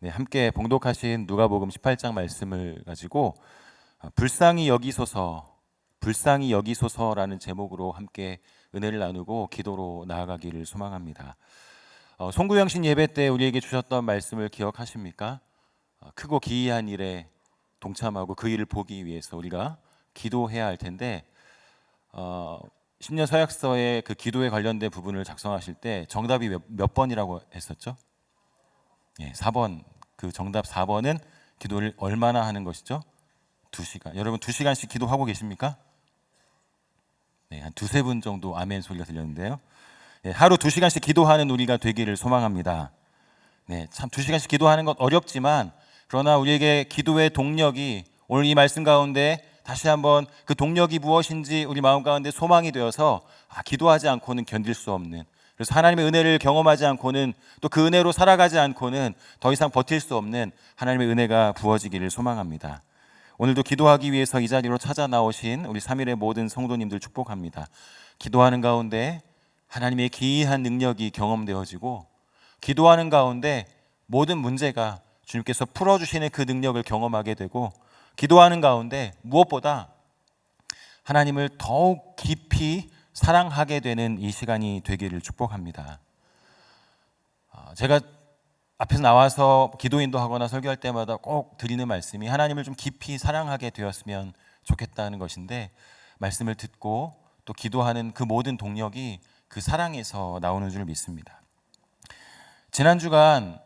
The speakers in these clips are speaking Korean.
네, 함께 봉독하신 누가복음 18장 말씀을 가지고 불쌍히 여기소서라는 제목으로 함께 은혜를 나누고 기도로 나아가기를 소망합니다. 송구영신 예배 때 우리에게 주셨던 말씀을 기억하십니까? 크고 기이한 일에 동참하고 그 일을 보기 위해서 우리가 기도해야 할 텐데, 신년 서약서의 그 기도에 관련된 부분을 작성하실 때 정답이 몇 번이라고 했었죠? 예, 4번. 그 정답 4번은 기도를 얼마나 하는 것이죠? 2시간. 여러분 2시간씩 기도하고 계십니까? 네, 한 두세 분 정도 아멘 소리가 들렸는데요. 예, 하루 2시간씩 기도하는 우리가 되기를 소망합니다. 네, 참 2시간씩 기도하는 것 어렵지만, 그러나 우리에게 기도의 동력이 오늘 이 말씀 가운데 다시 한번 그 동력이 무엇인지 우리 마음 가운데 소망이 되어서 기도하지 않고는 견딜 수 없는, 그래서 하나님의 은혜를 경험하지 않고는, 또 그 은혜로 살아가지 않고는 더 이상 버틸 수 없는 하나님의 은혜가 부어지기를 소망합니다. 오늘도 기도하기 위해서 이 자리로 찾아 나오신 우리 3일의 모든 성도님들 축복합니다. 기도하는 가운데 하나님의 기이한 능력이 경험되어지고, 기도하는 가운데 모든 문제가 주님께서 풀어주시는 그 능력을 경험하게 되고, 기도하는 가운데 무엇보다 하나님을 더욱 깊이 사랑하게 되는 이 시간이 되기를 축복합니다. 제가 앞에서 나와서 기도인도 하거나 설교할 때마다 꼭 드리는 말씀이 하나님을 좀 깊이 사랑하게 되었으면 좋겠다는 것인데, 말씀을 듣고 또 기도하는 그 모든 동력이 그 사랑에서 나오는 줄 믿습니다. 지난 주간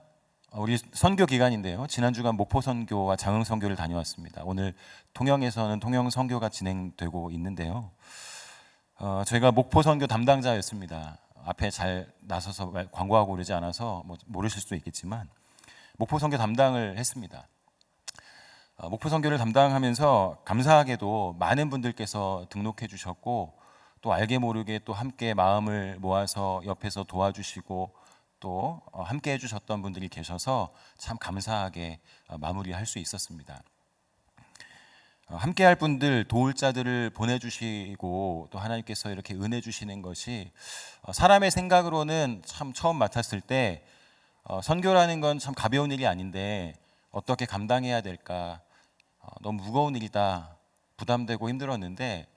우리 선교 기간인데요, 지난 주간 목포 선교와 장흥 선교를 다녀왔습니다. 오늘 통영에서는 통영 선교가 진행되고 있는데요, 저희가 목포 선교 담당자였습니다. 앞에 잘 나서서 광고하고 그러지 않아서 모르실 수도 있겠지만 목포 선교 담당을 했습니다. 목포 선교를 담당하면서 감사하게도 많은 분들께서 등록해 주셨고, 또 알게 모르게 또 함께 마음을 모아서 옆에서 도와주시고 또 함께 해주셨던 분들이 계셔서 참 감사하게 마무리할 수 있었습니다. 함께 할 분들, 도울 자들을 보내주시고 또 하나님께서 이렇게 은혜 주시는 것이, 사람의 생각으로는 참 처음 맡았을 때 선교라는 건 참 가벼운 일이 아닌데 어떻게 감당해야 될까, 너무 무거운 일이다, 부담되고 힘들었는데,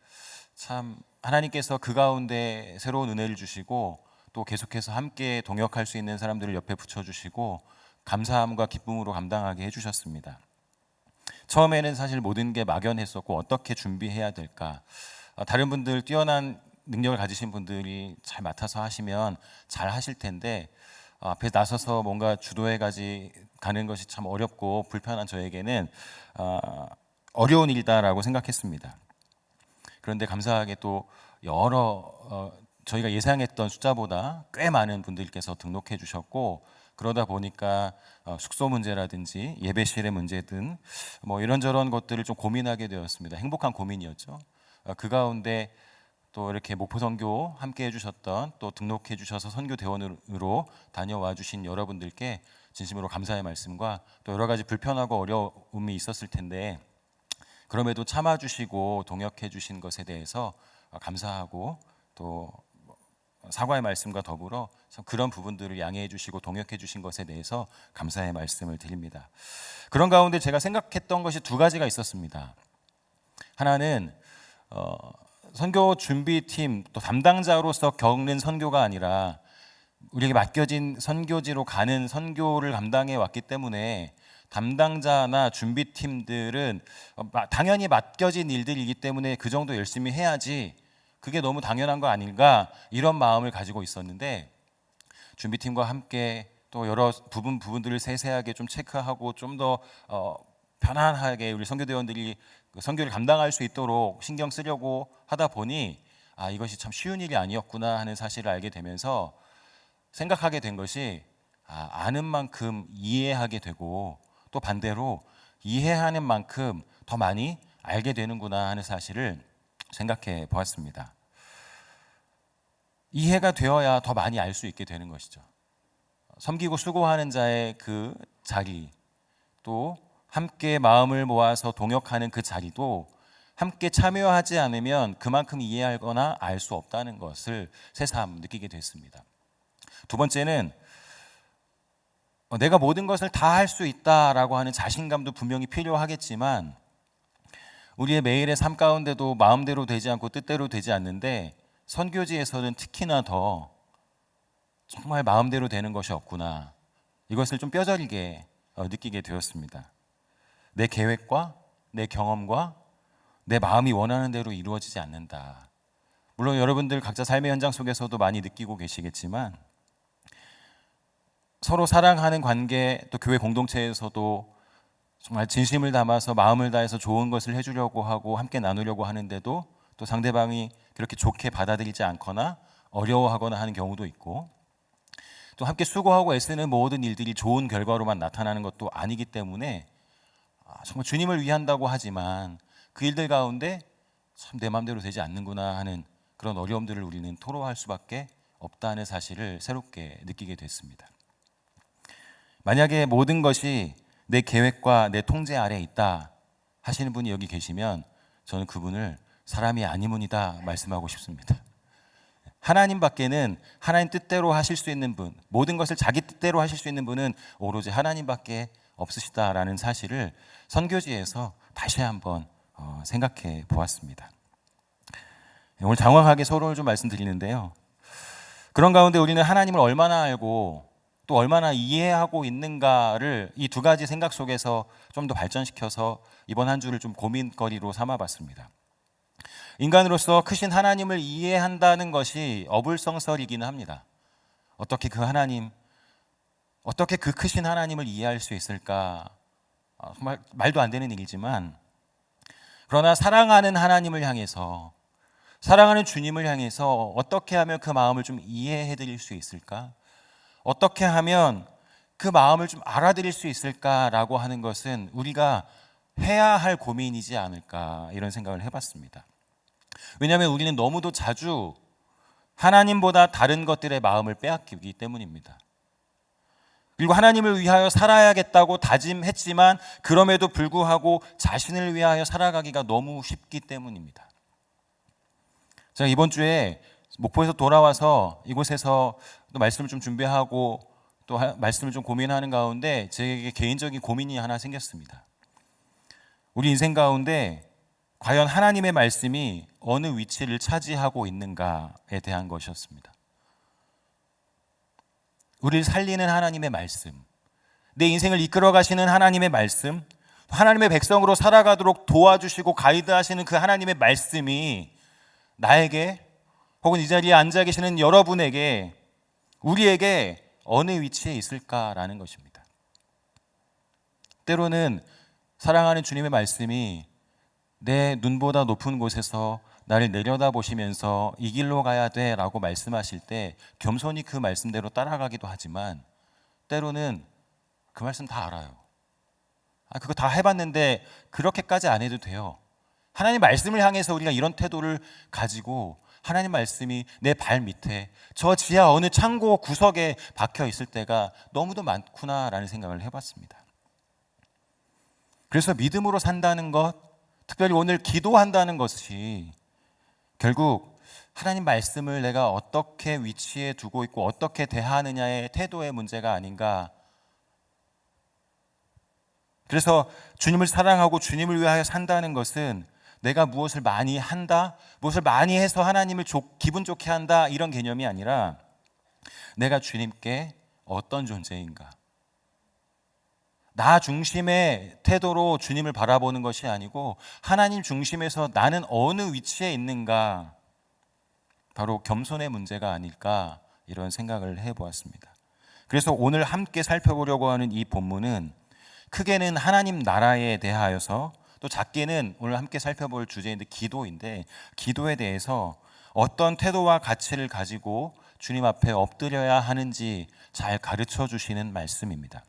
참 하나님께서 그 가운데 새로운 은혜를 주시고 또 계속해서 함께 동역할 수 있는 사람들을 옆에 붙여주시고 감사함과 기쁨으로 감당하게 해주셨습니다. 처음에는 사실 모든 게 막연했었고 어떻게 준비해야 될까, 다른 분들 뛰어난 능력을 가지신 분들이 잘 맡아서 하시면 잘 하실 텐데, 앞에 나서서 뭔가 주도해 가는 것이 참 어렵고 불편한 저에게는 어려운 일이다라고 생각했습니다. 그런데 감사하게 또 저희가 예상했던 숫자보다 꽤 많은 분들께서 등록해 주셨고, 그러다 보니까 숙소 문제라든지 예배실의 문제든 이런저런 것들을 좀 고민하게 되었습니다. 행복한 고민이었죠. 그 가운데 또 이렇게 목포 선교 함께 해주셨던, 또 등록해 주셔서 선교 대원으로 다녀와 주신 여러분들께 진심으로 감사의 말씀과, 또 여러 가지 불편하고 어려움이 있었을 텐데 그럼에도 참아주시고 동역해 주신 것에 대해서 감사하고, 또 사과의 말씀과 더불어 참 그런 부분들을 양해해 주시고 동역해 주신 것에 대해서 감사의 말씀을 드립니다. 그런 가운데 제가 생각했던 것이 두 가지가 있었습니다. 하나는 선교 준비팀, 또 담당자로서 겪는 선교가 아니라 우리에게 맡겨진 선교지로 가는 선교를 감당해 왔기 때문에, 담당자나 준비팀들은 당연히 맡겨진 일들이기 때문에 그 정도 열심히 해야지, 그게 너무 당연한 거 아닌가, 이런 마음을 가지고 있었는데, 준비팀과 함께 또 여러 부분들을 세세하게 좀 체크하고 좀 더 편안하게 우리 선교대원들이 선교를 감당할 수 있도록 신경 쓰려고 하다 보니 이것이 참 쉬운 일이 아니었구나 하는 사실을 알게 되면서 생각하게 된 것이, 아는 만큼 이해하게 되고 또 반대로 이해하는 만큼 더 많이 알게 되는구나 하는 사실을 생각해 보았습니다. 이해가 되어야 더 많이 알 수 있게 되는 것이죠. 섬기고 수고하는 자의 그 자리, 또 함께 마음을 모아서 동역하는 그 자리도 함께 참여하지 않으면 그만큼 이해하거나 알 수 없다는 것을 새삼 느끼게 됐습니다. 두 번째는 내가 모든 것을 다 할 수 있다라고 하는 자신감도 분명히 필요하겠지만 우리의 매일의 삶 가운데도 마음대로 되지 않고 뜻대로 되지 않는데 선교지에서는 특히나 더 정말 마음대로 되는 것이 없구나. 이것을 좀 뼈저리게 느끼게 되었습니다. 내 계획과 내 경험과 내 마음이 원하는 대로 이루어지지 않는다. 물론 여러분들 각자 삶의 현장 속에서도 많이 느끼고 계시겠지만 서로 사랑하는 관계 또 교회 공동체에서도 정말 진심을 담아서 마음을 다해서 좋은 것을 해주려고 하고 함께 나누려고 하는데도 또 상대방이 그렇게 좋게 받아들이지 않거나 어려워하거나 하는 경우도 있고 또 함께 수고하고 애쓰는 모든 일들이 좋은 결과로만 나타나는 것도 아니기 때문에 정말 주님을 위한다고 하지만 그 일들 가운데 참 내 마음대로 되지 않는구나 하는 그런 어려움들을 우리는 토로할 수밖에 없다는 사실을 새롭게 느끼게 됐습니다. 만약에 모든 것이 내 계획과 내 통제 아래에 있다 하시는 분이 여기 계시면 저는 그분을 사람이 아니문이다 말씀하고 싶습니다. 하나님 밖에는 하나님 뜻대로 하실 수 있는 분, 모든 것을 자기 뜻대로 하실 수 있는 분은 오로지 하나님밖에 없으시다라는 사실을 선교지에서 다시 한번 생각해 보았습니다. 오늘 장황하게 서론을 좀 말씀드리는데요. 그런 가운데 우리는 하나님을 얼마나 알고 또 얼마나 이해하고 있는가를 이 두 가지 생각 속에서 좀 더 발전시켜서 이번 한 주를 좀 고민거리로 삼아봤습니다. 인간으로서 크신 하나님을 이해한다는 것이 어불성설이기는 합니다. 어떻게 그 크신 하나님을 이해할 수 있을까? 정말 말도 안 되는 일이지만 그러나 사랑하는 하나님을 향해서 사랑하는 주님을 향해서 어떻게 하면 그 마음을 좀 이해해 드릴 수 있을까? 어떻게 하면 그 마음을 좀 알아들일 수 있을까라고 하는 것은 우리가 해야 할 고민이지 않을까 이런 생각을 해봤습니다. 왜냐하면 우리는 너무도 자주 하나님보다 다른 것들의 마음을 빼앗기기 때문입니다. 그리고 하나님을 위하여 살아야겠다고 다짐했지만 그럼에도 불구하고 자신을 위하여 살아가기가 너무 쉽기 때문입니다. 제가 이번 주에 목포에서 돌아와서 이곳에서 또 말씀을 좀 준비하고 또 말씀을 좀 고민하는 가운데 제게 개인적인 고민이 하나 생겼습니다. 우리 인생 가운데 과연 하나님의 말씀이 어느 위치를 차지하고 있는가에 대한 것이었습니다. 우리를 살리는 하나님의 말씀, 내 인생을 이끌어 가시는 하나님의 말씀, 하나님의 백성으로 살아가도록 도와주시고 가이드하시는 그 하나님의 말씀이 나에게 혹은 이 자리에 앉아 계시는 여러분에게 우리에게 어느 위치에 있을까라는 것입니다. 때로는 사랑하는 주님의 말씀이 내 눈보다 높은 곳에서 나를 내려다보시면서 이 길로 가야 돼 라고 말씀하실 때 겸손히 그 말씀대로 따라가기도 하지만 때로는 그 말씀 다 알아요. 그거 다 해봤는데 그렇게까지 안 해도 돼요. 하나님 말씀을 향해서 우리가 이런 태도를 가지고 하나님 말씀이 내 발 밑에 저 지하 어느 창고 구석에 박혀 있을 때가 너무도 많구나라는 생각을 해봤습니다. 그래서 믿음으로 산다는 것, 특별히 오늘 기도한다는 것이 결국 하나님 말씀을 내가 어떻게 위치에 두고 있고 어떻게 대하느냐의 태도의 문제가 아닌가. 그래서 주님을 사랑하고 주님을 위하여 산다는 것은 내가 무엇을 많이 한다, 무엇을 많이 해서 하나님을 기분 좋게 한다 이런 개념이 아니라 내가 주님께 어떤 존재인가, 나 중심의 태도로 주님을 바라보는 것이 아니고 하나님 중심에서 나는 어느 위치에 있는가, 바로 겸손의 문제가 아닐까 이런 생각을 해보았습니다. 그래서 오늘 함께 살펴보려고 하는 이 본문은 크게는 하나님 나라에 대하여서 또 작게는 오늘 함께 살펴볼 주제인데 기도인데 기도에 대해서 어떤 태도와 가치를 가지고 주님 앞에 엎드려야 하는지 잘 가르쳐 주시는 말씀입니다.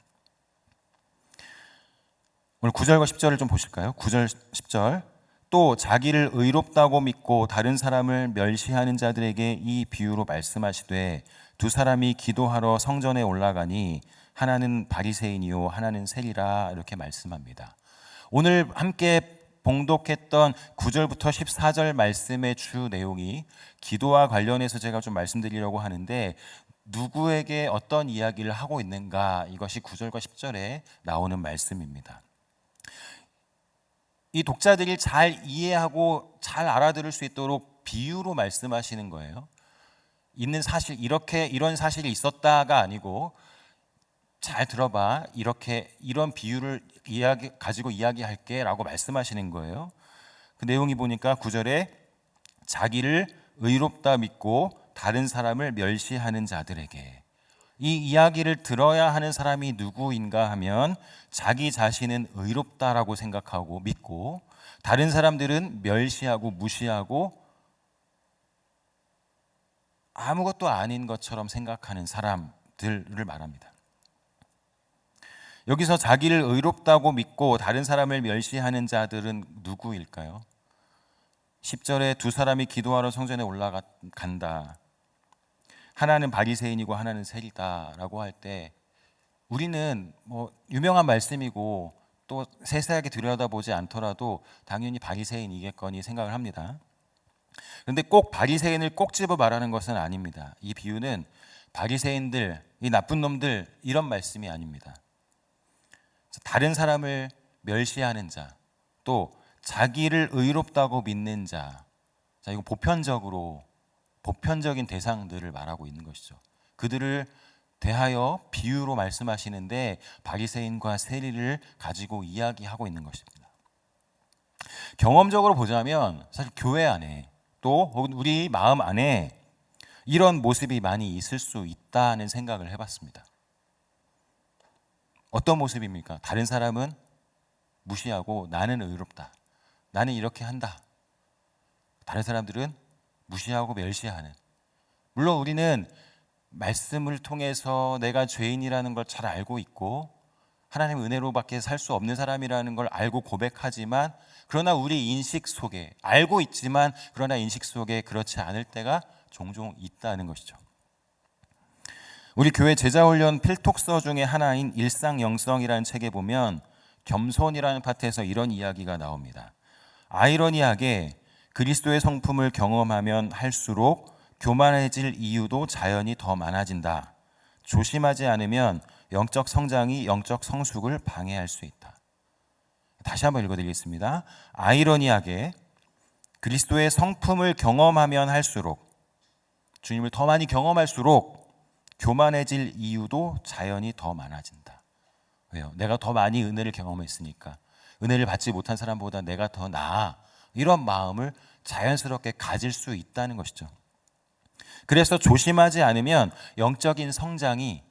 오늘 9절과 10절을 좀 보실까요? 9절, 10절. 또 자기를 의롭다고 믿고 다른 사람을 멸시하는 자들에게 이 비유로 말씀하시되 두 사람이 기도하러 성전에 올라가니 하나는 바리새인이요 하나는 세리라 이렇게 말씀합니다. 오늘 함께 봉독했던 9절부터 14절 말씀의 주 내용이 기도와 관련해서 제가 좀 말씀드리려고 하는데 누구에게 어떤 이야기를 하고 있는가, 이것이 9절과 10절에 나오는 말씀입니다. 이 독자들이 잘 이해하고 잘 알아들을 수 있도록 비유로 말씀하시는 거예요. 있는 사실, 이런 사실이 있었다가 아니고, 잘 들어봐, 이런 비유를 가지고 이야기할게 라고 말씀하시는 거예요. 그 내용이 보니까 9절에 자기를 의롭다 믿고 다른 사람을 멸시하는 자들에게, 이 이야기를 들어야 하는 사람이 누구인가 하면 자기 자신은 의롭다라고 생각하고 믿고, 다른 사람들은 멸시하고 무시하고 아무것도 아닌 것처럼 생각하는 사람들을 말합니다. 여기서 자기를 의롭다고 믿고 다른 사람을 멸시하는 자들은 누구일까요? 10절에 두 사람이 기도하러 성전에 올라간다. 하나는 바리새인이고 하나는 세리다라고 할 때, 우리는 유명한 말씀이고 또 세세하게 들여다보지 않더라도 당연히 바리새인이겠거니 생각을 합니다. 그런데 꼭 바리새인을 꼭 집어 말하는 것은 아닙니다. 이 비유는 바리새인들, 이 나쁜 놈들, 이런 말씀이 아닙니다. 다른 사람을 멸시하는 자, 또 자기를 의롭다고 믿는 자, 이거 보편적인 대상들을 말하고 있는 것이죠. 그들을 대하여 비유로 말씀하시는데 바리새인과 세리를 가지고 이야기하고 있는 것입니다. 경험적으로 보자면 사실 교회 안에 또 우리 마음 안에 이런 모습이 많이 있을 수 있다는 생각을 해봤습니다. 어떤 모습입니까? 다른 사람은 무시하고 나는 의롭다, 나는 이렇게 한다. 다른 사람들은 무시하고 멸시하는. 물론 우리는 말씀을 통해서 내가 죄인이라는 걸 잘 알고 있고 하나님의 은혜로밖에 살 수 없는 사람이라는 걸 알고 고백하지만, 그러나 우리 인식 속에 알고 있지만 그러나 인식 속에 그렇지 않을 때가 종종 있다는 것이죠. 우리 교회 제자훈련 필독서 중에 하나인 일상영성이라는 책에 보면 겸손이라는 파트에서 이런 이야기가 나옵니다. 아이러니하게 그리스도의 성품을 경험하면 할수록 교만해질 이유도 자연히 더 많아진다. 조심하지 않으면 영적 성장이 영적 성숙을 방해할 수 있다. 다시 한번 읽어드리겠습니다. 아이러니하게 그리스도의 성품을 경험하면 할수록, 주님을 더 많이 경험할수록 교만해질 이유도 자연히 더 많아진다. 왜요? 내가 더 많이 은혜를 경험했으니까. 은혜를 받지 못한 사람보다 내가 더 나아. 이런 마음을 자연스럽게 가질 수 있다는 것이죠. 그래서 조심하지 않으면 영적인 성장이,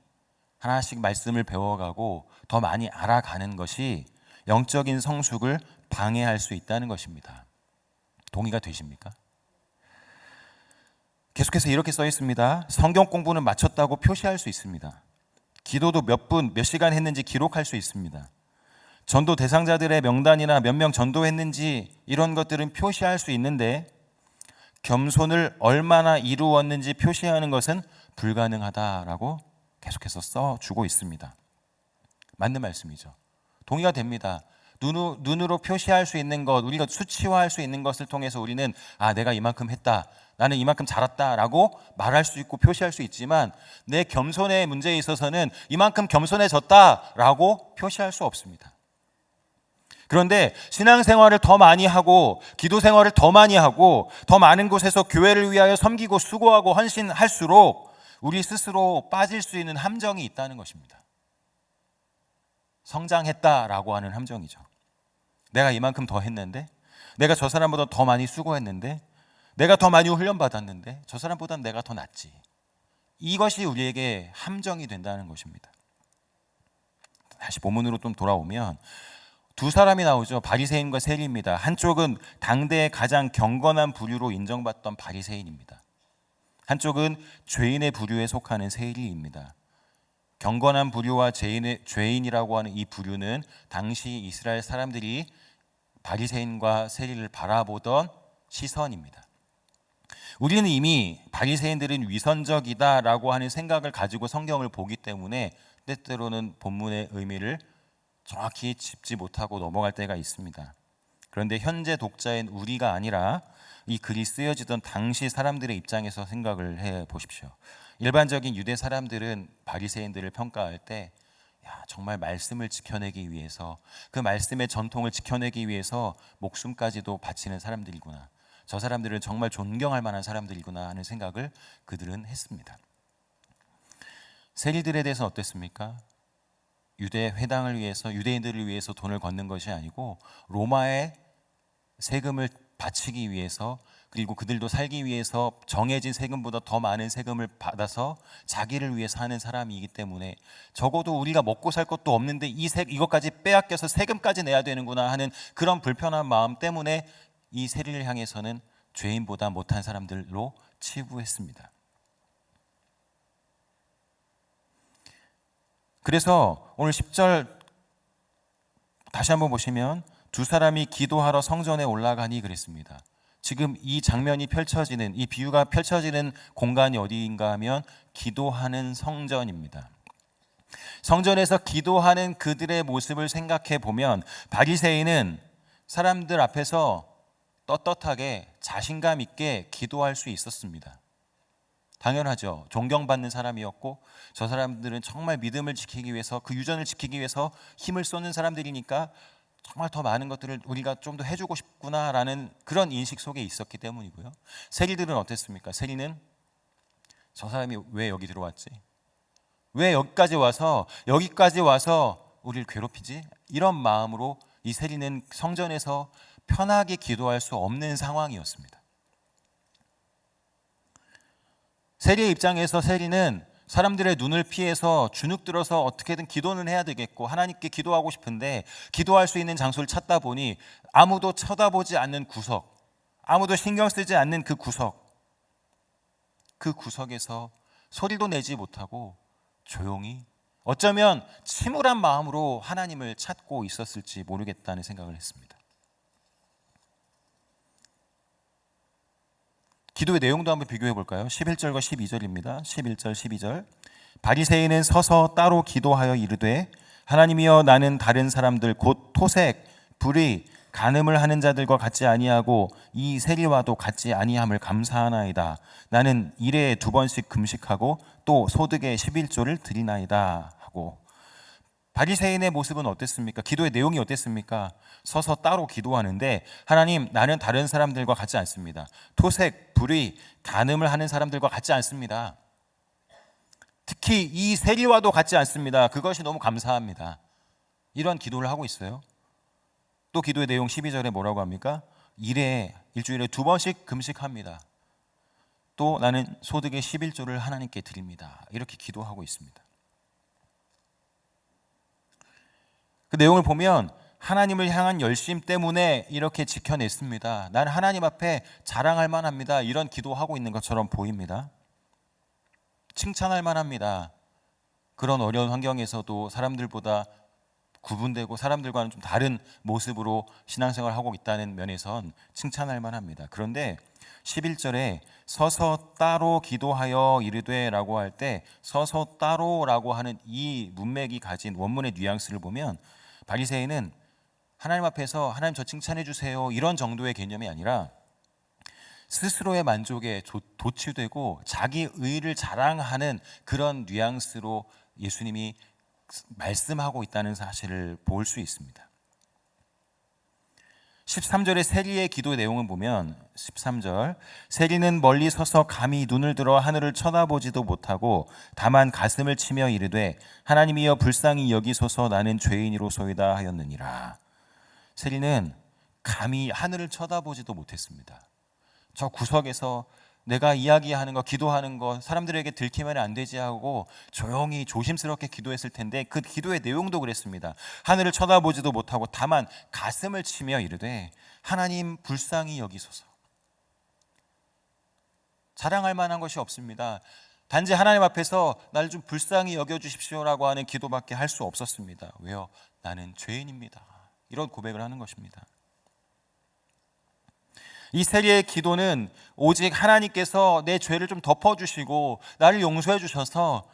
하나씩 말씀을 배워가고 더 많이 알아가는 것이 영적인 성숙을 방해할 수 있다는 것입니다. 동의가 되십니까? 계속해서 이렇게 써 있습니다. 성경 공부는 마쳤다고 표시할 수 있습니다. 기도도 몇 시간 했는지 기록할 수 있습니다. 전도 대상자들의 명단이나 몇 명 전도했는지 이런 것들은 표시할 수 있는데, 겸손을 얼마나 이루었는지 표시하는 것은 불가능하다라고 계속해서 써주고 있습니다. 맞는 말씀이죠. 동의가 됩니다. 눈으로 표시할 수 있는 것, 우리가 수치화할 수 있는 것을 통해서 우리는 내가 이만큼 했다, 나는 이만큼 잘했다라고 말할 수 있고 표시할 수 있지만, 내 겸손의 문제에 있어서는 이만큼 겸손해졌다라고 표시할 수 없습니다. 그런데 신앙생활을 더 많이 하고 기도생활을 더 많이 하고 더 많은 곳에서 교회를 위하여 섬기고 수고하고 헌신할수록 우리 스스로 빠질 수 있는 함정이 있다는 것입니다. 성장했다라고 하는 함정이죠. 내가 이만큼 더 했는데, 내가 저 사람보다 더 많이 수고했는데, 내가 더 많이 훈련받았는데 저 사람보다 내가 더 낫지. 이것이 우리에게 함정이 된다는 것입니다. 다시 본문으로 좀 돌아오면 두 사람이 나오죠. 바리새인과 세리입니다. 한쪽은 당대의 가장 경건한 부류로 인정받던 바리새인입니다. 한쪽은 죄인의 부류에 속하는 세리입니다. 경건한 부류와 죄인이라고 하는 이 부류는 당시 이스라엘 사람들이 바리새인과 세리를 바라보던 시선입니다. 우리는 이미 바리새인들은 위선적이다라고 하는 생각을 가지고 성경을 보기 때문에 때때로는 본문의 의미를 정확히 짚지 못하고 넘어갈 때가 있습니다. 그런데 현재 독자인 우리가 아니라 이 글이 쓰여지던 당시 사람들의 입장에서 생각을 해 보십시오. 일반적인 유대 사람들은 바리새인들을 평가할 때 정말 말씀을 지켜내기 위해서, 그 말씀의 전통을 지켜내기 위해서 목숨까지도 바치는 사람들이구나, 저 사람들은 정말 존경할 만한 사람들이구나 하는 생각을 그들은 했습니다. 세리들에 대해서는 어땠습니까? 유대 회당을 위해서, 유대인들을 위해서 돈을 걷는 것이 아니고 로마의 세금을 바치기 위해서, 그리고 그들도 살기 위해서 정해진 세금보다 더 많은 세금을 받아서 자기를 위해서 하는 사람이기 때문에 적어도 우리가 먹고 살 것도 없는데 이것까지 빼앗겨서 세금까지 내야 되는구나 하는 그런 불편한 마음 때문에 이 세리를 향해서는 죄인보다 못한 사람들로 치부했습니다. 그래서 오늘 10절 다시 한번 보시면 두 사람이 기도하러 성전에 올라가니 그랬습니다. 지금 이 장면이 펼쳐지는, 이 비유가 펼쳐지는 공간이 어디인가 하면 기도하는 성전입니다. 성전에서 기도하는 그들의 모습을 생각해 보면 바리새인은 사람들 앞에서 떳떳하게 자신감 있게 기도할 수 있었습니다. 당연하죠. 존경받는 사람이었고 저 사람들은 정말 믿음을 지키기 위해서, 그 유전을 지키기 위해서 힘을 쏟는 사람들이니까 정말 더 많은 것들을 우리가 좀 더 해주고 싶구나라는 그런 인식 속에 있었기 때문이고요. 세리들은 어땠습니까? 세리는 저 사람이 왜 여기 들어왔지? 왜 여기까지 와서 우리를 괴롭히지? 이런 마음으로 이 세리는 성전에서 편하게 기도할 수 없는 상황이었습니다. 세리의 입장에서 세리는 사람들의 눈을 피해서 주눅 들어서 어떻게든 기도는 해야 되겠고 하나님께 기도하고 싶은데 기도할 수 있는 장소를 찾다 보니 아무도 쳐다보지 않는 구석, 아무도 신경 쓰지 않는 그 구석에서 소리도 내지 못하고 조용히, 어쩌면 침울한 마음으로 하나님을 찾고 있었을지 모르겠다는 생각을 했습니다. 기도의 내용도 한번 비교해 볼까요? 11절과 12절입니다. 11절, 12절. 바리새인은 서서 따로 기도하여 이르되 하나님이여, 나는 다른 사람들 곧 토색, 불의, 간음을 하는 자들과 같지 아니하고 이 세리와도 같지 아니함을 감사하나이다. 나는 일에 2번씩 금식하고 또 소득의 11조를 드리나이다 하고, 바리새인의 모습은 어땠습니까? 기도의 내용이 어땠습니까? 서서 따로 기도하는데 하나님, 나는 다른 사람들과 같지 않습니다. 토색, 불의, 간음을 하는 사람들과 같지 않습니다. 특히 이 세리와도 같지 않습니다. 그것이 너무 감사합니다. 이런 기도를 하고 있어요. 또 기도의 내용 12절에 뭐라고 합니까? 일주일에 2번씩 금식합니다. 또 나는 소득의 11조를 하나님께 드립니다. 이렇게 기도하고 있습니다. 그 내용을 보면 하나님을 향한 열심 때문에 이렇게 지켜냈습니다. 난 하나님 앞에 자랑할 만합니다. 이런 기도하고 있는 것처럼 보입니다. 칭찬할 만합니다. 그런 어려운 환경에서도 사람들보다 구분되고 사람들과는 좀 다른 모습으로 신앙생활을 하고 있다는 면에선 칭찬할 만합니다. 그런데 11절에 서서 따로 기도하여 이르되 라고 할 때 서서 따로라고 하는 이 문맥이 가진 원문의 뉘앙스를 보면 바리새인은 하나님 앞에서 하나님 저 칭찬해 주세요 이런 정도의 개념이 아니라 스스로의 만족에 도취되고 자기 의를 자랑하는 그런 뉘앙스로 예수님이 말씀하고 있다는 사실을 볼 수 있습니다. 13절의 세리의 기도의 내용을 보면 13절, 세리는 멀리 서서 감히 눈을 들어 하늘을 쳐다보지도 못하고 다만 가슴을 치며 이르되 하나님이여 불쌍히 여기소서 나는 죄인이로소이다 하였느니라. 세리는 감히 하늘을 쳐다보지도 못했습니다. 저 구석에서 내가 이야기하는 거, 기도하는 거 사람들에게 들키면 안 되지 하고 조용히 조심스럽게 기도했을 텐데 그 기도의 내용도 그랬습니다. 하늘을 쳐다보지도 못하고 다만 가슴을 치며 이르되 하나님 불쌍히 여기소서. 자랑할 만한 것이 없습니다. 단지 하나님 앞에서 나를 좀 불쌍히 여겨주십시오라고 하는 기도밖에 할 수 없었습니다. 왜요? 나는 죄인입니다. 이런 고백을 하는 것입니다. 이 세리의 기도는 오직 하나님께서 내 죄를 좀 덮어주시고 나를 용서해 주셔서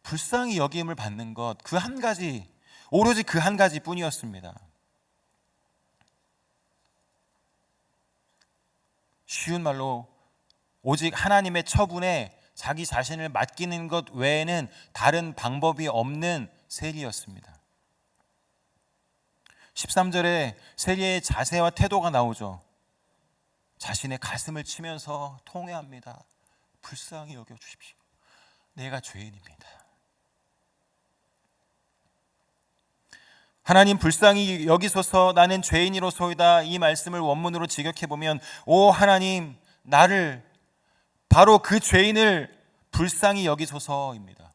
불쌍히 여김을 받는 것, 그 한 가지, 오로지 그 한 가지 뿐이었습니다. 쉬운 말로 오직 하나님의 처분에 자기 자신을 맡기는 것 외에는 다른 방법이 없는 세리였습니다. 13절에 세리의 자세와 태도가 나오죠. 자신의 가슴을 치면서 통회합니다. 불쌍히 여겨주십시오. 내가 죄인입니다. 하나님 불쌍히 여기소서, 나는 죄인이로소이다. 이 말씀을 원문으로 직역해보면, 오 하나님, 나를, 바로 그 죄인을 불쌍히 여기소서입니다.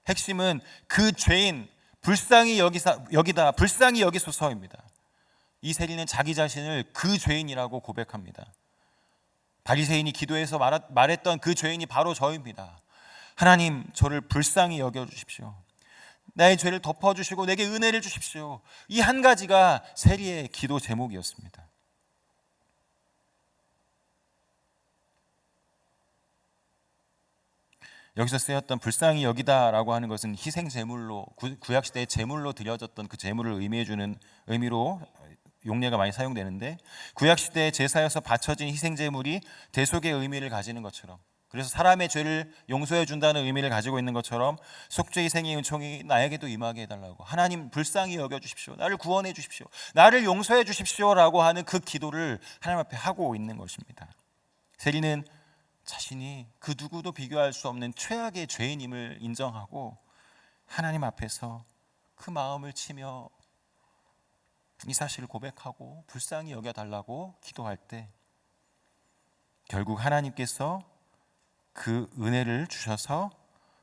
핵심은 그 죄인 불쌍히 여기다, 불쌍히 여기소서입니다. 이 세리는 자기 자신을 그 죄인이라고 고백합니다. 바리새인이 기도해서 말했던 그 죄인이 바로 저입니다. 하나님, 저를 불쌍히 여겨주십시오. 나의 죄를 덮어주시고 내게 은혜를 주십시오. 이 한 가지가 세리의 기도 제목이었습니다. 여기서 쓰였던 불쌍히 여기다라고 하는 것은 희생 제물로, 구약 시대의 제물로 드려졌던 그 제물을 의미해주는 의미로 용례가 많이 사용되는데, 구약 시대의 제사여서 바쳐진 희생 제물이 대속의 의미를 가지는 것처럼, 그래서 사람의 죄를 용서해 준다는 의미를 가지고 있는 것처럼 속죄 희생의 은총이 나에게도 임하게 해달라고, 하나님 불쌍히 여겨주십시오, 나를 구원해 주십시오, 나를 용서해 주십시오라고 하는 그 기도를 하나님 앞에 하고 있는 것입니다. 세리는 자신이 그 누구도 비교할 수 없는 최악의 죄인임을 인정하고 하나님 앞에서 그 마음을 치며 이 사실을 고백하고 불쌍히 여겨달라고 기도할 때, 결국 하나님께서 그 은혜를 주셔서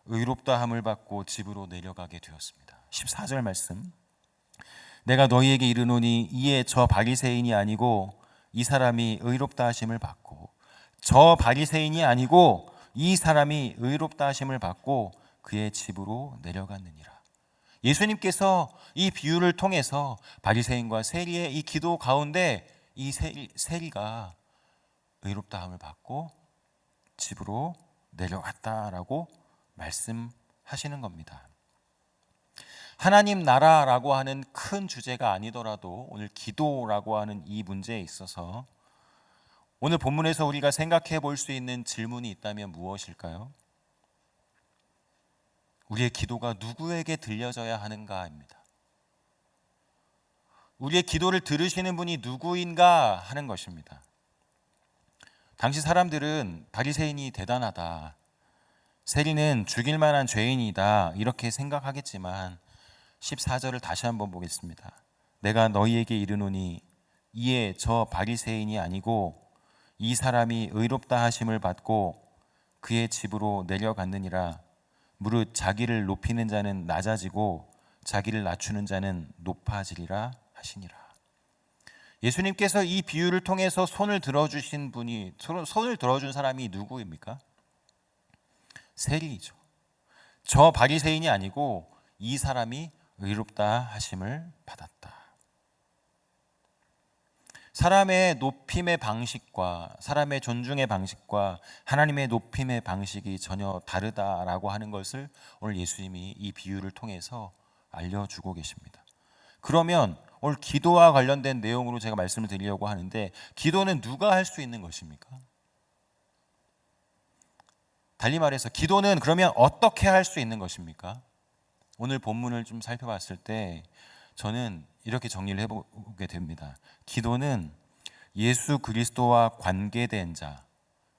의롭다함을 받고 집으로 내려가게 되었습니다. 14절 말씀, 내가 너희에게 이르노니 이에 저 바리새인이 아니고 이 사람이 의롭다 하심을 받고, 저 바리새인이 아니고 이 사람이 의롭다 하심을 받고 그의 집으로 내려갔느니라. 예수님께서 이 비유를 통해서 바리새인과 세리의 이 기도 가운데 이 세리가 의롭다함을 받고 집으로 내려갔다라고 말씀하시는 겁니다. 하나님 나라라고 하는 큰 주제가 아니더라도 오늘 기도라고 하는 이 문제에 있어서 오늘 본문에서 우리가 생각해 볼 수 있는 질문이 있다면 무엇일까요? 우리의 기도가 누구에게 들려져야 하는가입니다. 우리의 기도를 들으시는 분이 누구인가 하는 것입니다. 당시 사람들은 바리새인이 대단하다, 세리는 죽일 만한 죄인이다, 이렇게 생각하겠지만 14절을 다시 한번 보겠습니다. 내가 너희에게 이르노니 이에 저 바리새인이 아니고 이 사람이 의롭다 하심을 받고 그의 집으로 내려갔느니라. 무릇 자기를 높이는 자는 낮아지고 자기를 낮추는 자는 높아지리라 하시니라. 예수님께서 이 비유를 통해서 손을 들어주신 분이, 손을 들어준 사람이 누구입니까? 세리이죠. 저 바리새인이 아니고 이 사람이 의롭다 하심을 받았다. 사람의 높임의 방식과 사람의 존중의 방식과 하나님의 높임의 방식이 전혀 다르다라고 하는 것을 오늘 예수님이 이 비유를 통해서 알려주고 계십니다. 그러면 오늘 기도와 관련된 내용으로 제가 말씀을 드리려고 하는데, 기도는 누가 할 수 있는 것입니까? 달리 말해서 기도는 그러면 어떻게 할 수 있는 것입니까? 오늘 본문을 좀 살펴봤을 때 저는 이렇게 정리를 해보게 됩니다. 기도는 예수 그리스도와 관계된 자,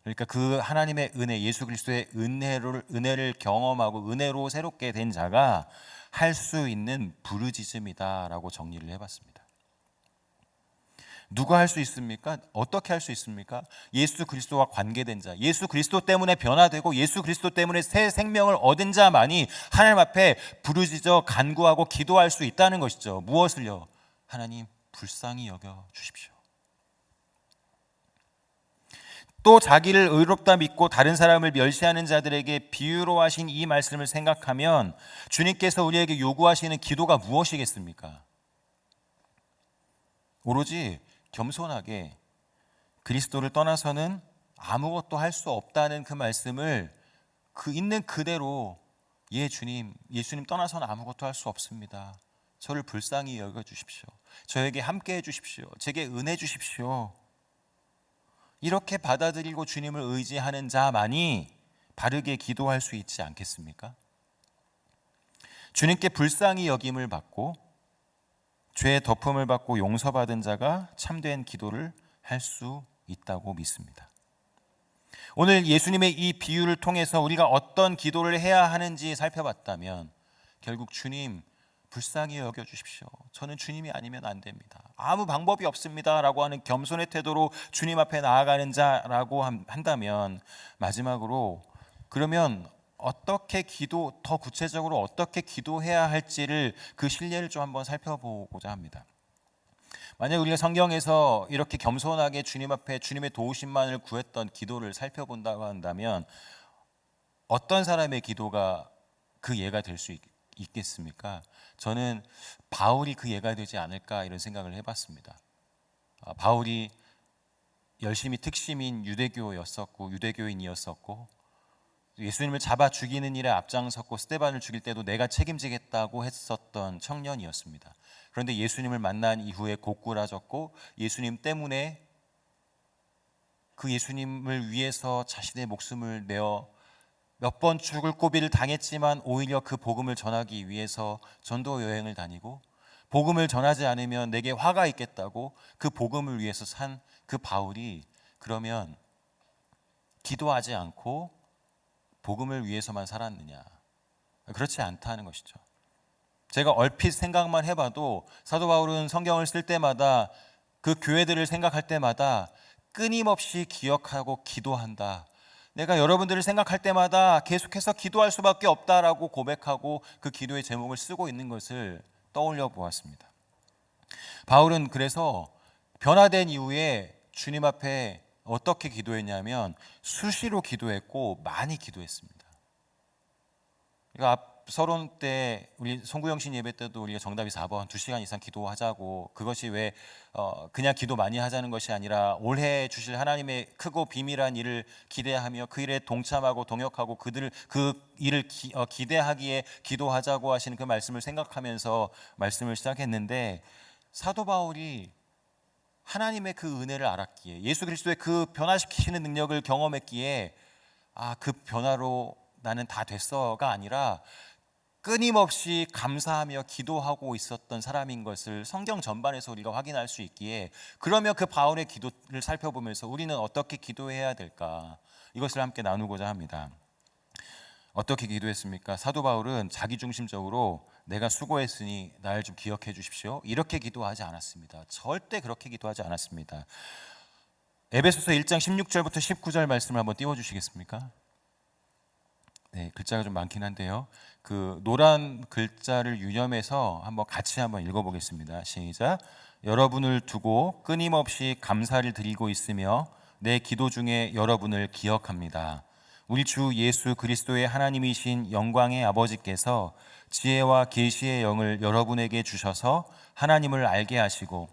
그러니까 그 하나님의 은혜, 예수 그리스도의 은혜를 경험하고 은혜로 새롭게 된 자가 할 수 있는 부르짖음이다라고 정리를 해봤습니다. 누가 할 수 있습니까? 어떻게 할 수 있습니까? 예수 그리스도와 관계된 자, 예수 그리스도 때문에 변화되고 예수 그리스도 때문에 새 생명을 얻은 자만이 하나님 앞에 부르짖어 간구하고 기도할 수 있다는 것이죠. 무엇을요? 하나님 불쌍히 여겨 주십시오. 또 자기를 의롭다 믿고 다른 사람을 멸시하는 자들에게 비유로 하신 이 말씀을 생각하면 주님께서 우리에게 요구하시는 기도가 무엇이겠습니까? 오로지 겸손하게 그리스도를 떠나서는 아무것도 할 수 없다는 그 말씀을 그 있는 그대로, 예 주님, 예수님 떠나서는 아무것도 할 수 없습니다. 저를 불쌍히 여겨주십시오. 저에게 함께해 주십시오. 제게 은혜 주십시오. 이렇게 받아들이고 주님을 의지하는 자만이 바르게 기도할 수 있지 않겠습니까? 주님께 불쌍히 여김을 받고 죄의 덮음을 받고 용서받은 자가 참된 기도를 할 수 있다고 믿습니다. 오늘 예수님의 이 비유를 통해서 우리가 어떤 기도를 해야 하는지 살펴봤다면 결국 주님 불쌍히 여겨주십시오. 저는 주님이 아니면 안 됩니다. 아무 방법이 없습니다. 라고 하는 겸손의 태도로 주님 앞에 나아가는 자라고 한다면 마지막으로 그러면 어떻게 더 구체적으로 어떻게 기도해야 할지를 그 신뢰를 좀 한번 살펴보고자 합니다. 만약 우리가 성경에서 이렇게 겸손하게 주님 앞에 주님의 도우심만을 구했던 기도를 살펴본다고 한다면 어떤 사람의 기도가 그 예가 될 수 있겠습니까? 저는 바울이 그 예가 되지 않을까 이런 생각을 해봤습니다. 바울이 열심히 특심인 유대교였었고 유대교인이었었고 예수님을 잡아 죽이는 일에 앞장섰고 스데반을 죽일 때도 내가 책임지겠다고 했었던 청년이었습니다. 그런데 예수님을 만난 이후에 고꾸라졌고 예수님 때문에 그 예수님을 위해서 자신의 목숨을 내어 몇 번 죽을 고비를 당했지만 오히려 그 복음을 전하기 위해서 전도 여행을 다니고 복음을 전하지 않으면 내게 화가 있겠다고 그 복음을 위해서 산 그 바울이 그러면 기도하지 않고 복음을 위해서만 살았느냐? 그렇지 않다는 것이죠. 제가 얼핏 생각만 해봐도 사도 바울은 성경을 쓸 때마다 그 교회들을 생각할 때마다 끊임없이 기억하고 기도한다. 내가 여러분들을 생각할 때마다 계속해서 기도할 수밖에 없다라고 고백하고 그 기도의 제목을 쓰고 있는 것을 떠올려 보았습니다. 바울은 그래서 변화된 이후에 주님 앞에 어떻게 기도했냐면 수시로 기도했고 많이 기도했습니다. 그러니까 앞 서론 때 우리 송구영신 예배 때도 우리가 정답이 4번 2시간 이상 기도하자고 그것이 왜 그냥 기도 많이 하자는 것이 아니라 올해 주실 하나님의 크고 비밀한 일을 기대하며 그 일에 동참하고 동역하고 그 일을 기대하기에 기도하자고 하시는 그 말씀을 생각하면서 말씀을 시작했는데 사도 바울이 하나님의 그 은혜를 알았기에 예수 그리스도의 그 변화시키시는 능력을 경험했기에 그 변화로 나는 다 됐어가 아니라 끊임없이 감사하며 기도하고 있었던 사람인 것을 성경 전반에서 우리가 확인할 수 있기에 그러면 그 바울의 기도를 살펴보면서 우리는 어떻게 기도해야 될까 이것을 함께 나누고자 합니다. 어떻게 기도했습니까? 사도 바울은 자기중심적으로 내가 수고했으니 날 좀 기억해 주십시오 이렇게 기도하지 않았습니다. 절대 그렇게 기도하지 않았습니다. 에베소서 1장 16절부터 19절 말씀을 한번 띄워주시겠습니까? 네, 글자가 좀 많긴 한데요. 그 노란 글자를 유념해서 같이 한번 읽어보겠습니다. 시작. 여러분을 두고 끊임없이 감사를 드리고 있으며 내 기도 중에 여러분을 기억합니다. 우리 주 예수 그리스도의 하나님이신 영광의 아버지께서 지혜와 계시의 영을 여러분에게 주셔서 하나님을 알게 하시고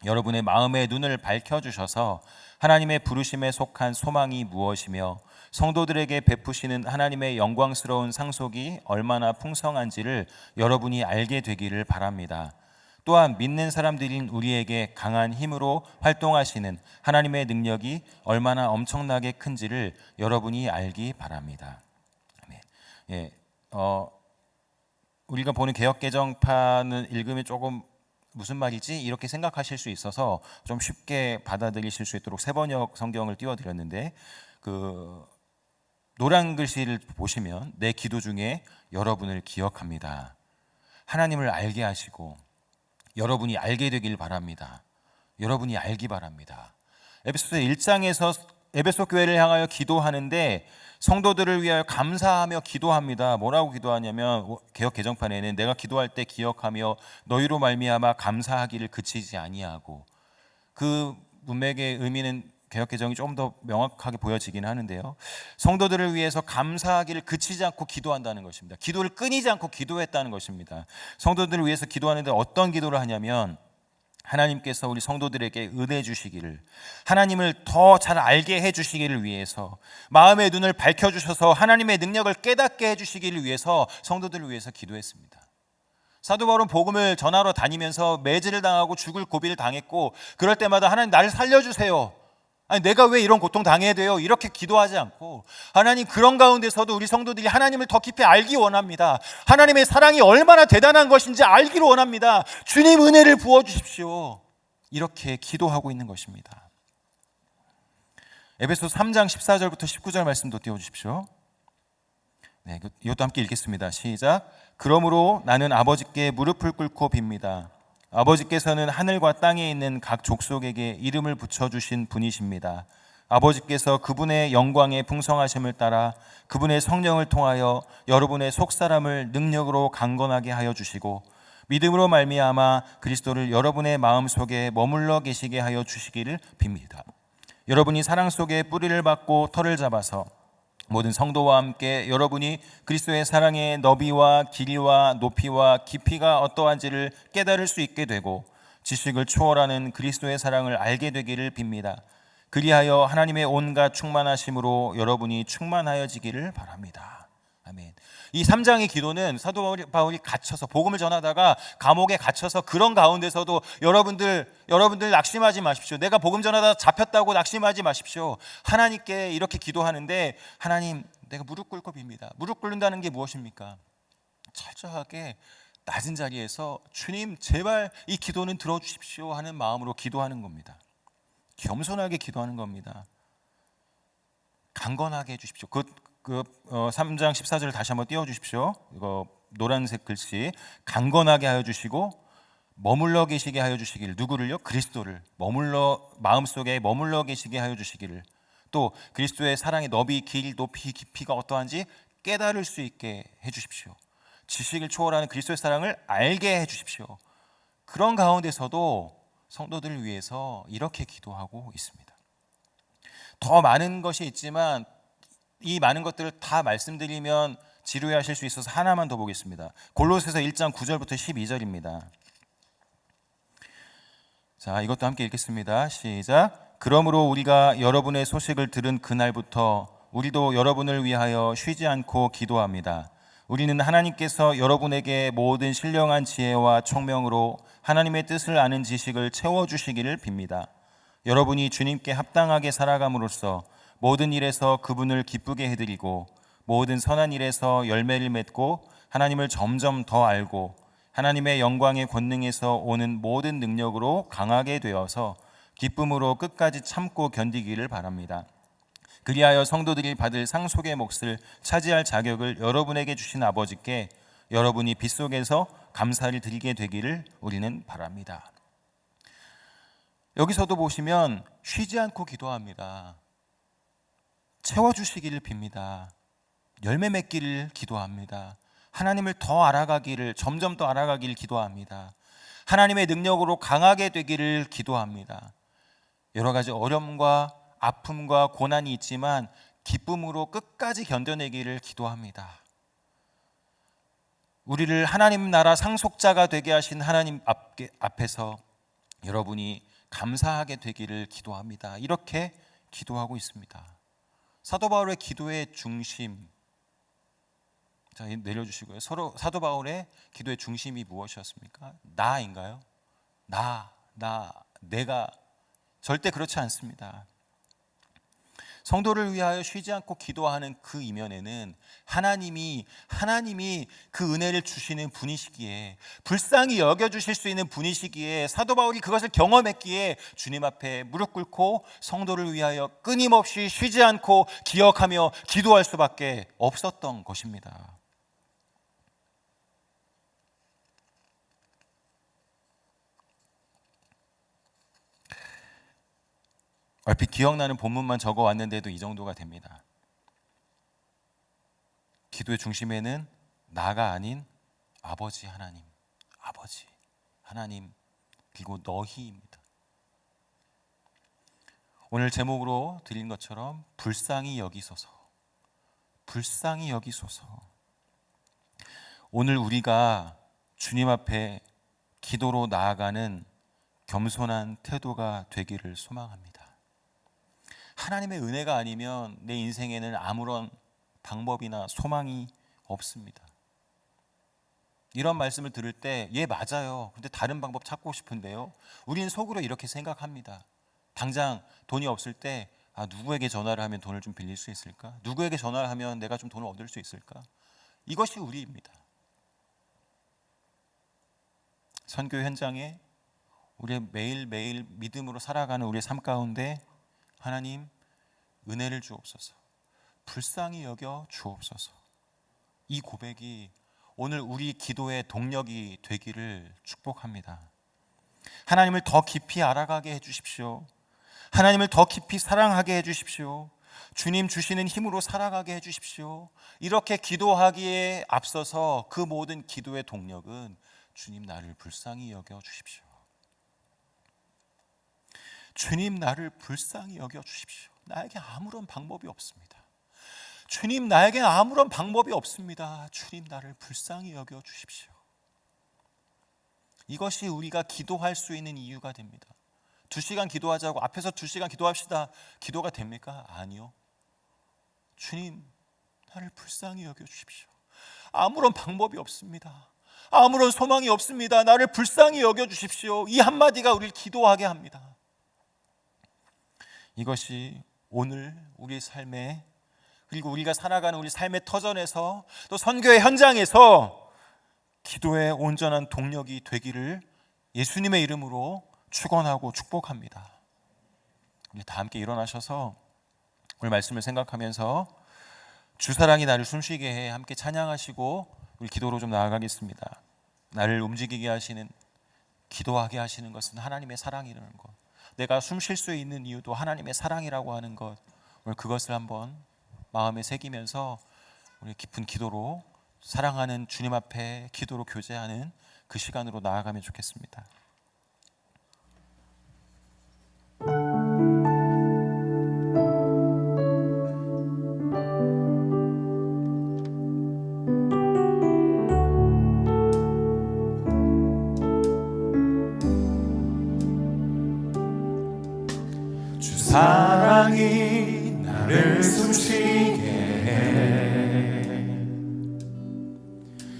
여러분의 마음의 눈을 밝혀주셔서 하나님의 부르심에 속한 소망이 무엇이며 성도들에게 베푸시는 하나님의 영광스러운 상속이 얼마나 풍성한지를 여러분이 알게 되기를 바랍니다. 또한 믿는 사람들인 우리에게 강한 힘으로 활동하시는 하나님의 능력이 얼마나 엄청나게 큰지를 여러분이 알기 바랍니다. 예, 우리가 보는 개역개정판을 읽으면 조금 무슨 말이지? 이렇게 생각하실 수 있어서 좀 쉽게 받아들이실 수 있도록 세번역 성경을 띄워드렸는데 그 노란 글씨를 보시면 내 기도 중에 여러분을 기억합니다. 하나님을 알게 하시고 여러분이 알게 되길 바랍니다. 여러분이 알기 바랍니다. 에베소서 1장에서 에베소 교회를 향하여 기도하는데 성도들을 위하여 감사하며 기도합니다. 뭐라고 기도하냐면 개역 개정판에는 내가 기도할 때 기억하며 너희로 말미암아 감사하기를 그치지 아니하고 그 문맥의 의미는 개역 개정이 좀 더 명확하게 보여지긴 하는데요. 성도들을 위해서 감사하기를 그치지 않고 기도한다는 것입니다. 기도를 끊이지 않고 기도했다는 것입니다. 성도들을 위해서 기도하는데 어떤 기도를 하냐면 하나님께서 우리 성도들에게 은혜 주시기를 하나님을 더 잘 알게 해주시기를 위해서 마음의 눈을 밝혀주셔서 하나님의 능력을 깨닫게 해주시기를 위해서 성도들을 위해서 기도했습니다. 사도 바울은 복음을 전하러 다니면서 매질을 당하고 죽을 고비를 당했고 그럴 때마다 하나님 나를 살려주세요 아니 내가 왜 이런 고통 당해야 돼요? 이렇게 기도하지 않고 하나님 그런 가운데서도 우리 성도들이 하나님을 더 깊이 알기 원합니다. 하나님의 사랑이 얼마나 대단한 것인지 알기를 원합니다. 주님 은혜를 부어주십시오. 이렇게 기도하고 있는 것입니다. 에베소서 3장 14절부터 19절 말씀도 띄워주십시오. 네, 이것도 함께 읽겠습니다. 시작. 그러므로 나는 아버지께 무릎을 꿇고 빕니다. 아버지께서는 하늘과 땅에 있는 각 족속에게 이름을 붙여주신 분이십니다. 아버지께서 그분의 영광의 풍성하심을 따라 그분의 성령을 통하여 여러분의 속사람을 능력으로 강건하게 하여 주시고 믿음으로 말미암아 그리스도를 여러분의 마음속에 머물러 계시게 하여 주시기를 빕니다. 여러분이 사랑 속에 뿌리를 받고 터를 잡아서 모든 성도와 함께 여러분이 그리스도의 사랑의 너비와 길이와 높이와 깊이가 어떠한지를 깨달을 수 있게 되고 지식을 초월하는 그리스도의 사랑을 알게 되기를 빕니다. 그리하여 하나님의 온갖 충만하심으로 여러분이 충만하여지기를 바랍니다. 아멘. 이 3장의 기도는 사도 바울이 갇혀서 복음을 전하다가 감옥에 갇혀서 그런 가운데서도 여러분들 낙심하지 마십시오. 내가 복음 전하다 잡혔다고 낙심하지 마십시오. 하나님께 이렇게 기도하는데 하나님 내가 무릎 꿇고 빕니다. 무릎 꿇는다는 게 무엇입니까? 철저하게 낮은 자리에서 주님 제발 이 기도는 들어주십시오 하는 마음으로 기도하는 겁니다. 겸손하게 기도하는 겁니다. 강건하게 해주십시오. 3장 14절을 다시 한번 띄워주십시오. 이거 노란색 글씨. 강건하게 하여 주시고 머물러 계시게 하여 주시기를. 누구를요? 그리스도를 마음속에 머물러 계시게 하여 주시기를. 또 그리스도의 사랑의 너비, 길, 높이, 깊이가 어떠한지 깨달을 수 있게 해주십시오. 지식을 초월하는 그리스도의 사랑을 알게 해주십시오. 그런 가운데서도 성도들을 위해서 이렇게 기도하고 있습니다. 더 많은 것이 있지만 이 많은 것들을 다 말씀드리면 지루해하실 수 있어서 하나만 더 보겠습니다. 골로새서 1장 9절부터 12절입니다. 자, 이것도 함께 읽겠습니다. 시작. 그러므로 우리가 여러분의 소식을 들은 그날부터 우리도 여러분을 위하여 쉬지 않고 기도합니다. 우리는 하나님께서 여러분에게 모든 신령한 지혜와 총명으로 하나님의 뜻을 아는 지식을 채워주시기를 빕니다. 여러분이 주님께 합당하게 살아감으로써 모든 일에서 그분을 기쁘게 해드리고 모든 선한 일에서 열매를 맺고 하나님을 점점 더 알고 하나님의 영광의 권능에서 오는 모든 능력으로 강하게 되어서 기쁨으로 끝까지 참고 견디기를 바랍니다. 그리하여 성도들이 받을 상속의 몫을 차지할 자격을 여러분에게 주신 아버지께 여러분이 빗속에서 감사를 드리게 되기를 우리는 바랍니다. 여기서도 보시면 쉬지 않고 기도합니다. 채워주시기를 빕니다. 열매 맺기를 기도합니다. 하나님을 더 알아가기를, 점점 더 알아가기를 기도합니다. 하나님의 능력으로 강하게 되기를 기도합니다. 여러 가지 어려움과 아픔과 고난이 있지만 기쁨으로 끝까지 견뎌내기를 기도합니다. 우리를 하나님 나라 상속자가 되게 하신 하나님 앞에서 여러분이 감사하게 되기를 기도합니다. 이렇게 기도하고 있습니다. 사도 바울의 기도의 중심, 자 내려주시고요. 사도 바울의 기도의 중심이 무엇이었습니까? 나인가요? 내가 절대 그렇지 않습니다. 성도를 위하여 쉬지 않고 기도하는 그 이면에는 하나님이 그 은혜를 주시는 분이시기에, 불쌍히 여겨주실 수 있는 분이시기에, 사도 바울이 그것을 경험했기에 주님 앞에 무릎 꿇고 성도를 위하여 끊임없이 쉬지 않고 기억하며 기도할 수밖에 없었던 것입니다. 얼핏 기억나는 본문만 적어왔는데도 이 정도가 됩니다. 기도의 중심에는 나가 아닌 아버지 하나님 그리고 너희입니다. 오늘 제목으로 드린 것처럼 불쌍히 여기소서. 오늘 우리가 주님 앞에 기도로 나아가는 겸손한 태도가 되기를 소망합니다. 하나님의 은혜가 아니면 내 인생에는 아무런 방법이나 소망이 없습니다. 이런 말씀을 들을 때 맞아요. 근데 다른 방법 찾고 싶은데요. 우리는 속으로 이렇게 생각합니다. 당장 돈이 없을 때 누구에게 전화를 하면 돈을 좀 빌릴 수 있을까? 누구에게 전화를 하면 내가 좀 돈을 얻을 수 있을까? 이것이 우리입니다. 선교 현장에 우리 매일매일 믿음으로 살아가는 우리의 삶 가운데 하나님 은혜를 주옵소서, 불쌍히 여겨 주옵소서. 이 고백이 오늘 우리 기도의 동력이 되기를 축복합니다. 하나님을 더 깊이 알아가게 해주십시오. 하나님을 더 깊이 사랑하게 해주십시오. 주님 주시는 힘으로 살아가게 해주십시오. 이렇게 기도하기에 앞서서 그 모든 기도의 동력은 주님 나를 불쌍히 여겨 주십시오. 주님 나를 불쌍히 여겨 주십시오. 나에게 아무런 방법이 없습니다. 주님 나에게 아무런 방법이 없습니다. 주님 나를 불쌍히 여겨 주십시오. 이것이 우리가 기도할 수 있는 이유가 됩니다. 2시간 기도하자고 앞에서 2시간 기도합시다. 기도가 됩니까? 아니요. 주님 나를 불쌍히 여겨 주십시오. 아무런 방법이 없습니다. 아무런 소망이 없습니다. 나를 불쌍히 여겨 주십시오. 이 한마디가 우리를 기도하게 합니다. 이것이 오늘 우리 삶에, 그리고 우리가 살아가는 우리 삶의 터전에서 또 선교의 현장에서 기도의 온전한 동력이 되기를 예수님의 이름으로 축원하고 축복합니다. 우리 다 함께 일어나셔서 오늘 말씀을 생각하면서 주사랑이 나를 숨쉬게 해 함께 찬양하시고 우리 기도로 좀 나아가겠습니다. 나를 움직이게 하시는, 기도하게 하시는 것은 하나님의 사랑이라는 것, 내가 숨 쉴 수 있는 이유도 하나님의 사랑이라고 하는 것, 오늘 그것을 한번 마음에 새기면서 우리 깊은 기도로, 사랑하는 주님 앞에 기도로 교제하는 그 시간으로 나아가면 좋겠습니다. 주 사랑이 나를 숨쉬게 해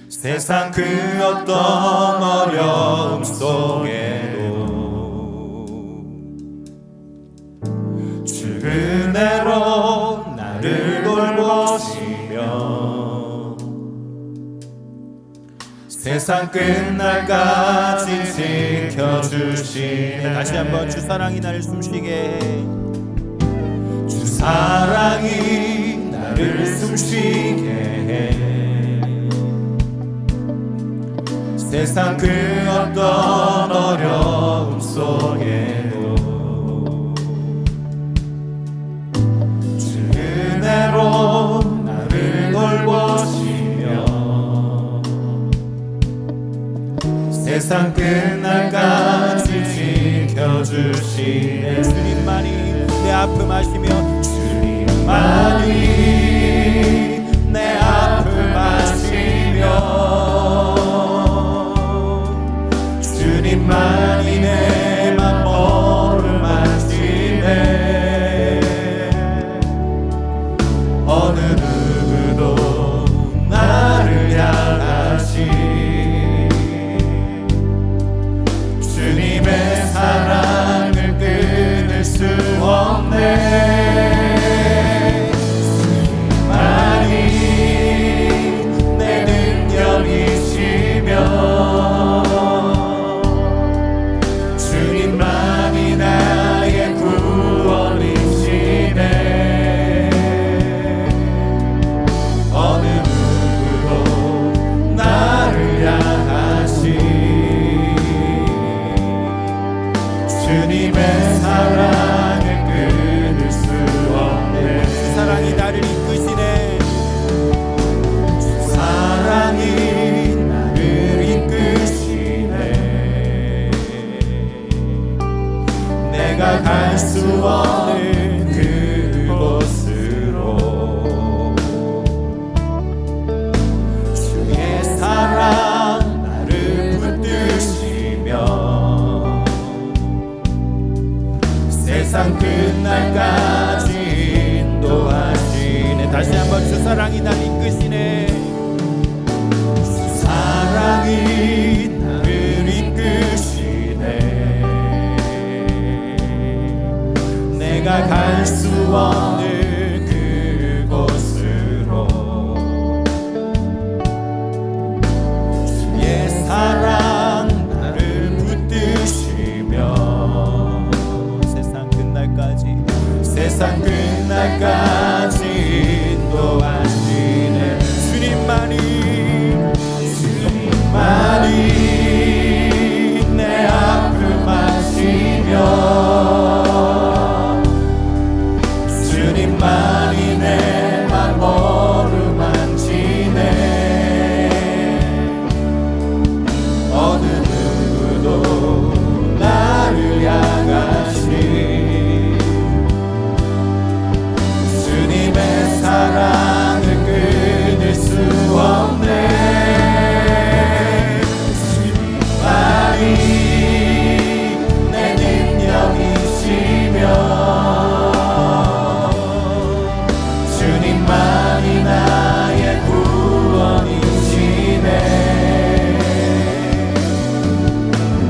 세상 그 어떤 어려움 속에도 주 은혜로 나를 돌보시며 세상 끝날까지 지켜주시네. 다시 한번 주 사랑이 나를 숨쉬게 해. 주 사랑이 나를 숨쉬게 해 세상 그 어떤 어려움 속에도 주 은혜로 나를 돌보시며 세상 끝날까지 지켜주시네. 주님만이 내 아픔 아시며, 주님만이 내 아픔 아시며 주님만이 내 맘 모름하시네. 어느 누구도 나를 향하시 주님의 사랑을 끊을 수 없네. 주님만이 내 능력이시며 주님만이 나의 구원이시네. 어느 누구도 나를 향하시 주님의 사랑을 끊을 수 없네. 주 사랑이 나를 이끄시네. 주 사랑이 나를 이끄시네. 내가 갈 수 없는 그곳으로 주의 사랑 나를 붙드시며 세상 내가 갈 수 없는 그곳으로 주의 사랑 나를 붙드시며 세상 끝날까지 인도하시네. 주님만이 내 아픔 아시며 주님만이 내 맘 어루만지네. 어느 누구도 나를 향하신 주님의 사랑을 끊을 수 없네. 주님만이 내 능력이시며 주님만이 나의 구원이시네.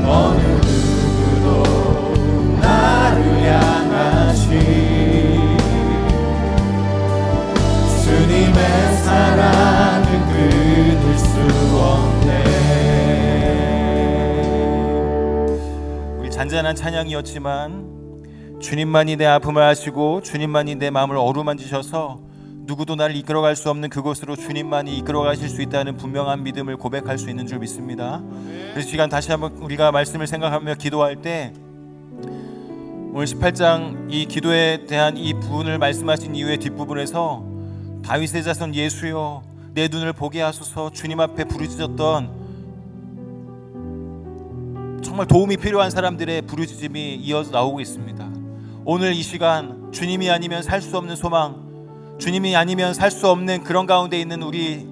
어느 누구도 나를 향하신 주님의 사랑을 끊을 수 없네. 우리 잔잔한 찬양이었지만 주님만이 내 아픔을 아시고 주님만이 내 마음을 어루만지셔서 누구도 나를 이끌어갈 수 없는 그곳으로 주님만이 이끌어가실 수 있다는 분명한 믿음을 고백할 수 있는 줄 믿습니다. 그래서 시간 다시 한번 우리가 말씀을 생각하며 기도할 때 오늘 18장 이 기도에 대한 이 부분을 말씀하신 이후의 뒷부분에서 다윗의 자손 예수여 내 눈을 보게 하소서 주님 앞에 부르짖었던 정말 도움이 필요한 사람들의 부르짖음이 이어서 나오고 있습니다. 오늘 이 시간 주님이 아니면 살 수 없는 소망, 주님이 아니면 살 수 없는 그런 가운데 있는 우리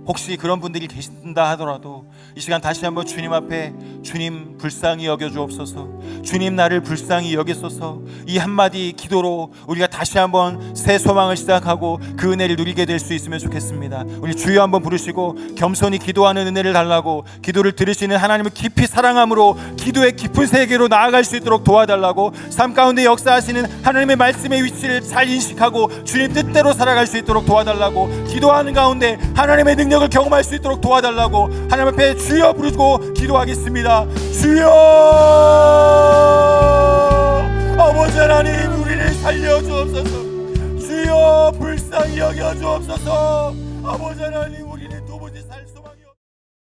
혹시 그런 분들이 계신다 하더라도 이 시간 다시 한번 주님 앞에 주님 불쌍히 여겨주옵소서. 주님 나를 불쌍히 여기소서. 이 한마디 기도로 우리가 다시 한번 새 소망을 시작하고 그 은혜를 누리게 될 수 있으면 좋겠습니다. 우리 주여 한번 부르시고 겸손히 기도하는 은혜를 달라고, 기도를 들으시는 하나님을 깊이 사랑함으로 기도의 깊은 세계로 나아갈 수 있도록 도와달라고, 삶 가운데 역사하시는 하나님의 말씀의 위치를 잘 인식하고 주님 뜻대로 살아갈 수 있도록 도와달라고, 기도하는 가운데 하나님의 능력을 경험할 수 있도록 도와달라고 하나님 앞에 주여 부르고 기도하겠습니다. 주여, 아버지 하나님 우리를 살려주옵소서. 주여 불쌍히 여겨주옵소서. 아버지 하나님